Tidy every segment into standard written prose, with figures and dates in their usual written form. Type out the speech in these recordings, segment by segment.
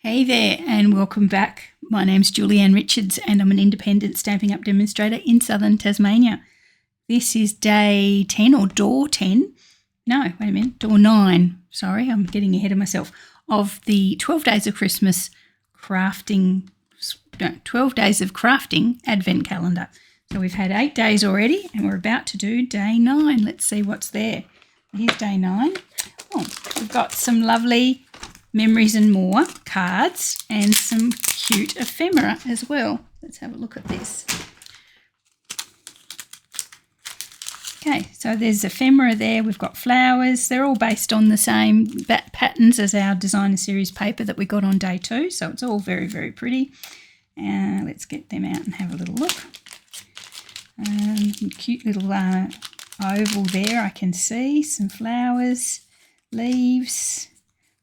Hey there and welcome back. My name's Julianne Richards and I'm an independent Stampin' Up! Demonstrator in southern Tasmania. This is day 10 or door 10. No, wait a minute, door 9. Sorry, I'm getting ahead of myself. Of the 12 Days of Christmas crafting, 12 Days of Crafting Advent Calendar. So we've had 8 days already and we're about to do day 9. Let's see what's there. Here's day 9. Oh, we've got some lovely Memories and More cards and some cute ephemera as well. Let's have a look at this. Okay, so there's ephemera there. We've got flowers. They're all based on the same patterns as our designer series paper that we got on day 2. So it's all very, very pretty. Let's get them out and have a little look. Cute little oval there, I can see. Some flowers, leaves,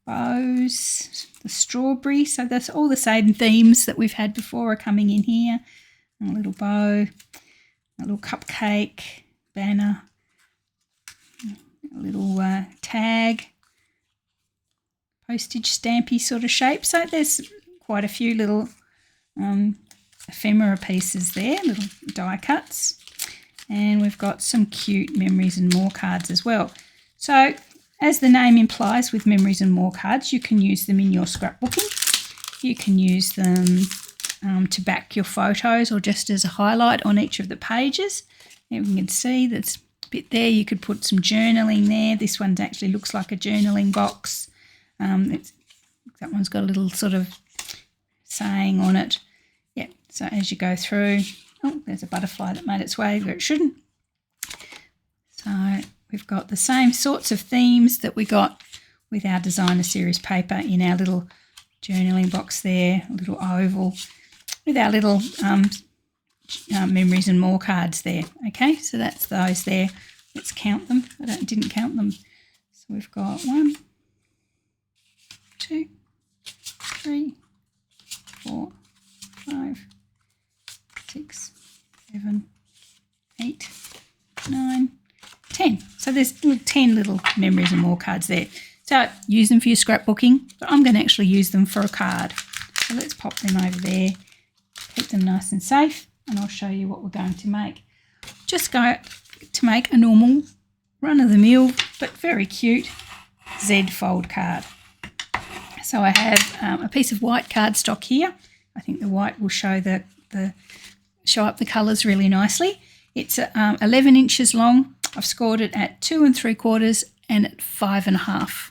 bows, the strawberry. So that's all the same themes that we've had before are coming in here. A little bow, a little cupcake, banner, a little tag, postage stampy sort of shape. So there's quite a few little ephemera pieces there, little die cuts. And we've got some cute Memories and More cards as well. So as the name implies, with Memories and More cards, you can use them in your scrapbooking. You can use them to back your photos or just as a highlight on each of the pages. And you can see there's a bit there. You could put some journaling there. This one actually looks like a journaling box. That one's got a little sort of saying on it. Yeah, so as you go through, oh, there's a butterfly that made its way where it shouldn't. So we've got the same sorts of themes that we got with our designer series paper in our little journaling box there, a little oval with our little Memories and More cards there. Okay, so that's those there. Let's count them. I didn't count them. So we've got 1, 2, 3, 4, 5, 6, 7, 8, 9, 10. So there's 10 little Memories and More cards there. So use them for your scrapbooking, but I'm going to actually use them for a card. So let's pop them over there, keep them nice and safe, and I'll show you what we're going to make. Just go to make a normal run-of-the-mill but very cute Z fold card. So I have a piece of white cardstock here. I think the white will show show up the colours really nicely. It's 11 inches long. I've scored it at 2 3/4 and at 5 1/2.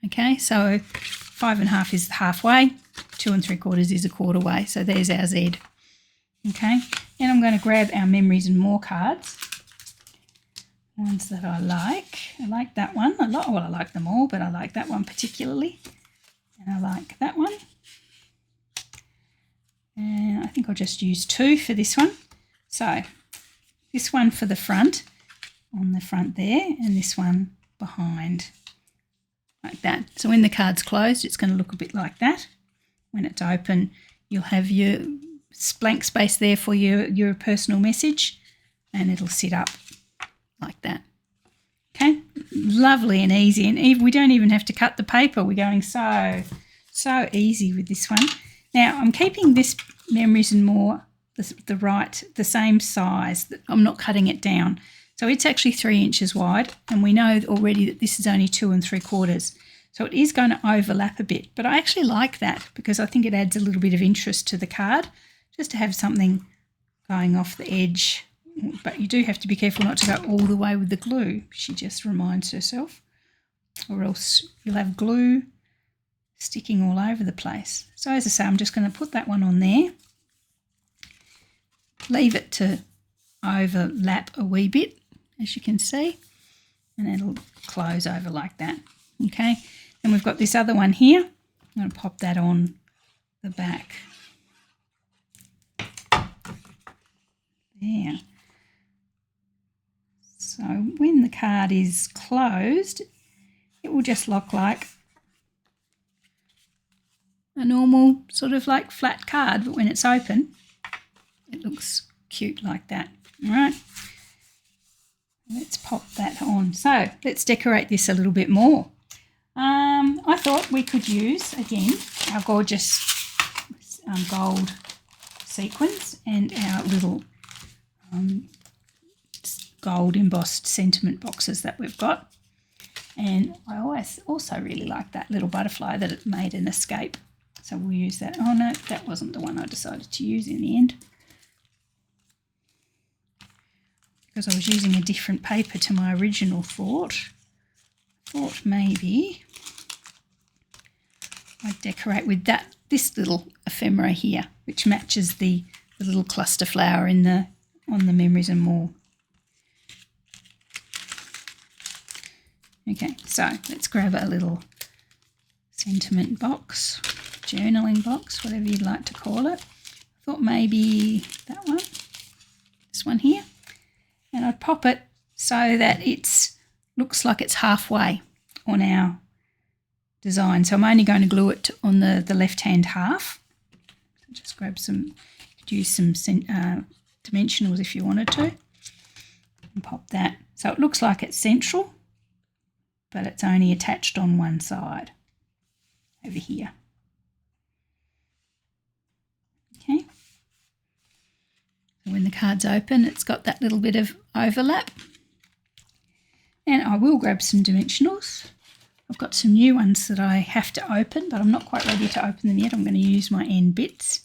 Okay, so 5 1/2 is halfway, 2 3/4 is a quarter way. So there's our Z. Okay, and I'm going to grab our Memories and More cards, ones that I like. I like that one. I like them all, but I like that one particularly. And I like that one. And I think I'll just use 2 for this one. So this one for the front, on the front there, and this one behind, like that. So when the card's closed, it's going to look a bit like that. When it's open, you'll have your blank space there for your personal message, and it'll sit up like that. Okay, lovely and easy, and we don't even have to cut the paper. We're going so easy with this one. Now I'm keeping this Memories and More the same size. I'm not cutting it down. So it's actually 3 inches wide, and we know already that this is only 2 3/4. So it is going to overlap a bit, but I actually like that because I think it adds a little bit of interest to the card, just to have something going off the edge. But you do have to be careful not to go all the way with the glue, she just reminds herself, or else you'll have glue sticking all over the place. So as I say, I'm just going to put that one on there, leave it to overlap a wee bit, as you can see, and it'll close over like that. Okay, then we've got this other one here. I'm going to pop that on the back. There. So when the card is closed, it will just look like a normal sort of like flat card, but when it's open, it looks cute like that. All right, let's pop that on. So let's decorate this a little bit more. I thought we could use, again, our gorgeous gold sequins and our little gold embossed sentiment boxes that we've got. And I also really like that little butterfly that it made an escape. So we'll use that. Oh no, that wasn't the one I decided to use in the end, because I was using a different paper to my original thought. Thought maybe I'd decorate with this little ephemera here, which matches the little cluster flower on the Memories and More. Okay, so let's grab a little sentiment box, journaling box, whatever you'd like to call it. I thought maybe that one, this one here, and I'd pop it so that it looks like it's halfway on our design. So I'm only going to glue it on the left-hand half. So just grab some, you could use some dimensionals if you wanted to, and pop that. So it looks like it's central, but it's only attached on one side over here. Okay. So when the card's open, it's got that little bit of overlap. And I will grab some dimensionals. I've got some new ones that I have to open, but I'm not quite ready to open them yet. I'm going to use my end bits.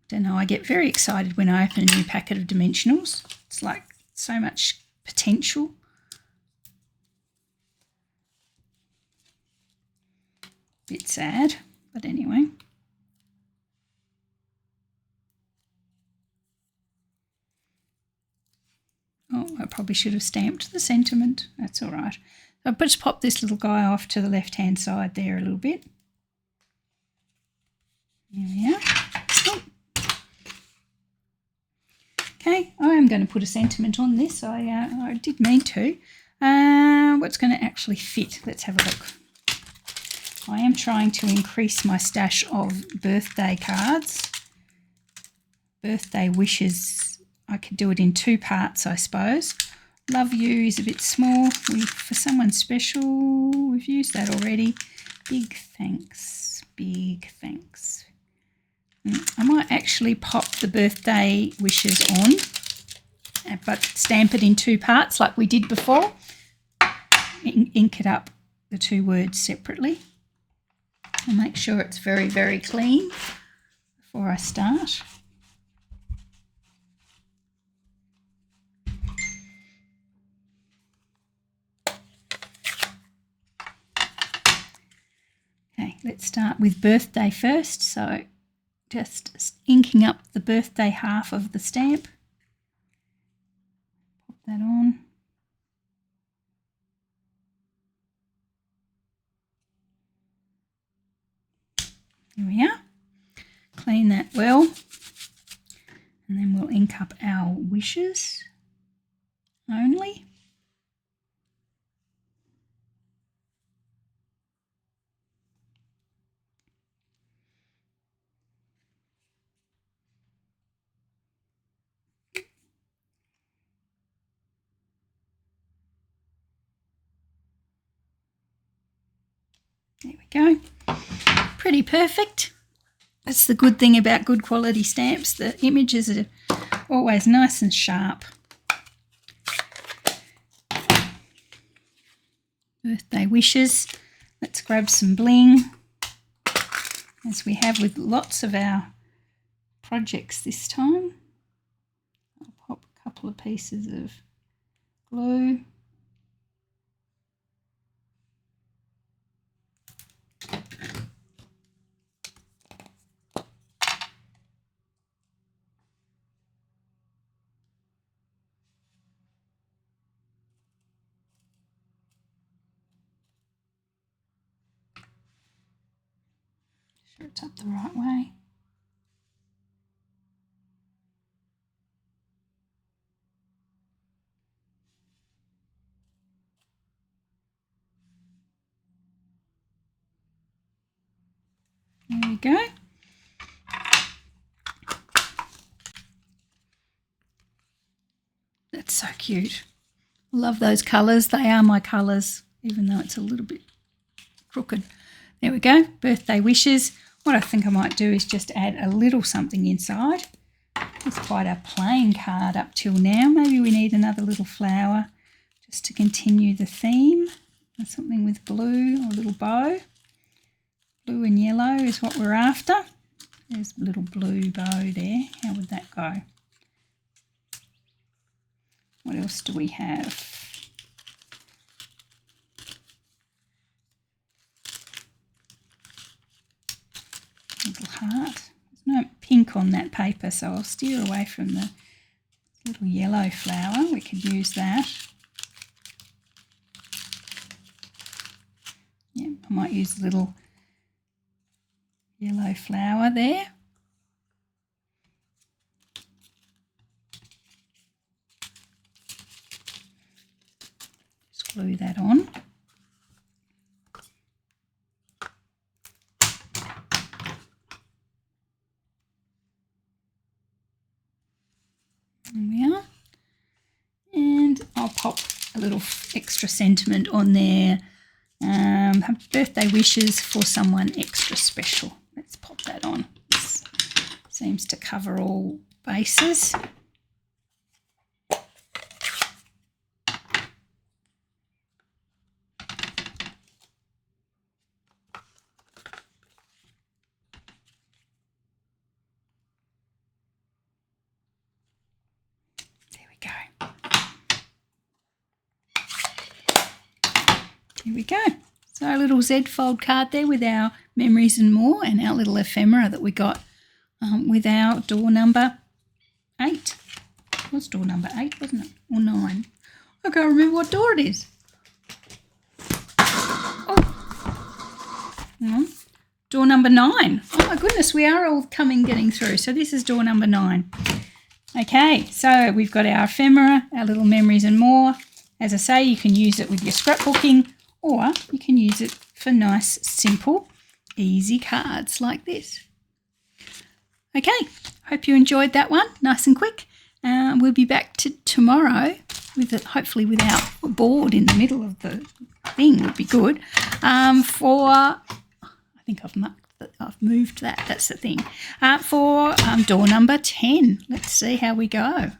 Don't know, I get very excited when I open a new packet of dimensionals. It's like so much potential. Bit sad, but anyway. Oh, I probably should have stamped the sentiment. That's all right. So I'll just pop this little guy off to the left-hand side there a little bit. There we are. Oh. Okay, I am going to put a sentiment on this. I did mean to. What's going to actually fit? Let's have a look. I am trying to increase my stash of birthday cards. Birthday wishes. I could do it in 2 parts, I suppose. Love you is a bit small. For someone special, we've used that already. Big thanks. Big thanks. I might actually pop the birthday wishes on, but stamp it in 2 parts like we did before. Ink it up, the 2 words separately. And make sure it's very, very clean before I start. Okay, let's start with birthday first. So just inking up the birthday half of the stamp. Pop that on. Here we are. Clean that well. And then we'll ink up our wishes only. There we go. Pretty perfect. That's the good thing about good quality stamps. The images are always nice and sharp. Birthday wishes. Let's grab some bling, as we have with lots of our projects this time. I'll pop a couple of pieces of glue. Sure it's up the right way. There we go. That's so cute. Love those colours. They are my colours, even though it's a little bit crooked. There we go, birthday wishes. What I think I might do is just add a little something inside. It's quite a plain card up till now. Maybe we need another little flower just to continue the theme. Something with blue or a little bow. Blue and yellow is what we're after. There's a little blue bow there. How would that go? What else do we have? Little heart. There's no pink on that paper, so I'll steer away from the little yellow flower. We could use that. Yeah, I might use a little yellow flower there. Just glue that on. There we are. And I'll pop a little extra sentiment on there. Happy birthday wishes for someone extra special. Let's pop that on. This seems to cover all bases. Here we go. So a little Z fold card there with our memories and more, and our little ephemera that we got with our door number 8. It was door number 8, wasn't it? Or 9. I can't remember what door it is. Oh. Hang on. Door number 9. Oh my goodness, we are all getting through. So this is door number 9. Okay, so we've got our ephemera, our little memories and more. As I say, you can use it with your scrapbooking, or you can use it for nice, simple, easy cards like this. Okay, hope you enjoyed that one, nice and quick. We'll be back tomorrow with it, hopefully without a board in the middle of the thing would be good. I think I've moved that, that's the thing. For door number 10. Let's see how we go.